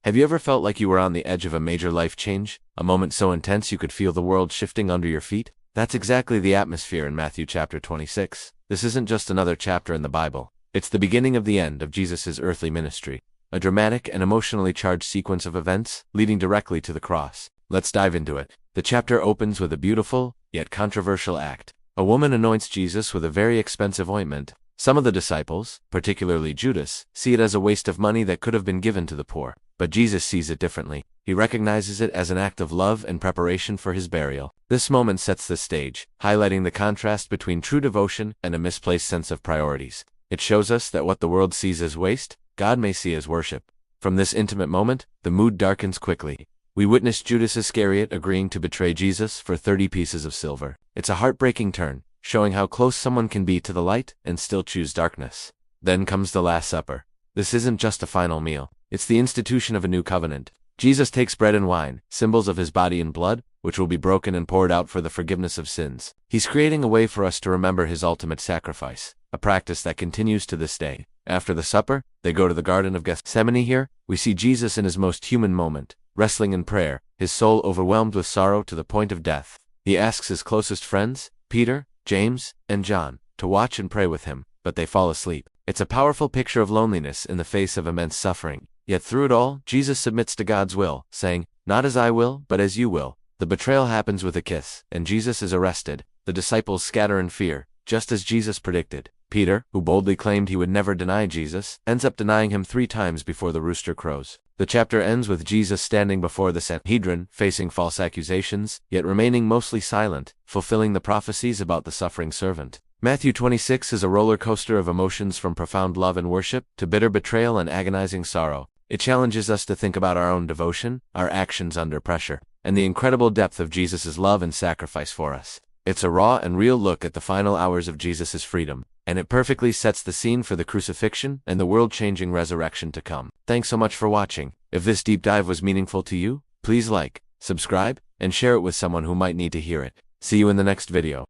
Have you ever felt like you were on the edge of a major life change? A moment so intense you could feel the world shifting under your feet? That's exactly the atmosphere in Matthew chapter 26. This isn't just another chapter in the Bible. It's the beginning of the end of Jesus' earthly ministry. A dramatic and emotionally charged sequence of events leading directly to the cross. Let's dive into it. The chapter opens with a beautiful, yet controversial act. A woman anoints Jesus with a very expensive ointment. Some of the disciples, particularly Judas, see it as a waste of money that could have been given to the poor. But Jesus sees it differently. He recognizes it as an act of love and preparation for his burial. This moment sets the stage, highlighting the contrast between true devotion and a misplaced sense of priorities. It shows us that what the world sees as waste, God may see as worship. From this intimate moment, the mood darkens quickly. We witness Judas Iscariot agreeing to betray Jesus for 30 pieces of silver. It's a heartbreaking turn, showing how close someone can be to the light and still choose darkness. Then comes the Last Supper. This isn't just a final meal. It's the institution of a new covenant. Jesus takes bread and wine, symbols of his body and blood, which will be broken and poured out for the forgiveness of sins. He's creating a way for us to remember his ultimate sacrifice, a practice that continues to this day. After the supper, they go to the Garden of Gethsemane. Here, we see Jesus in his most human moment, wrestling in prayer, his soul overwhelmed with sorrow to the point of death. He asks his closest friends, Peter, James, and John, to watch and pray with him, but they fall asleep. It's a powerful picture of loneliness in the face of immense suffering. Yet through it all, Jesus submits to God's will, saying, "Not as I will, but as you will." The betrayal happens with a kiss, and Jesus is arrested. The disciples scatter in fear, just as Jesus predicted. Peter, who boldly claimed he would never deny Jesus, ends up denying him 3 times before the rooster crows. The chapter ends with Jesus standing before the Sanhedrin, facing false accusations, yet remaining mostly silent, fulfilling the prophecies about the suffering servant. Matthew 26 is a roller coaster of emotions, from profound love and worship to bitter betrayal and agonizing sorrow. It challenges us to think about our own devotion, our actions under pressure, and the incredible depth of Jesus' love and sacrifice for us. It's a raw and real look at the final hours of Jesus' freedom, and it perfectly sets the scene for the crucifixion and the world-changing resurrection to come. Thanks so much for watching. If this deep dive was meaningful to you, please like, subscribe, and share it with someone who might need to hear it. See you in the next video.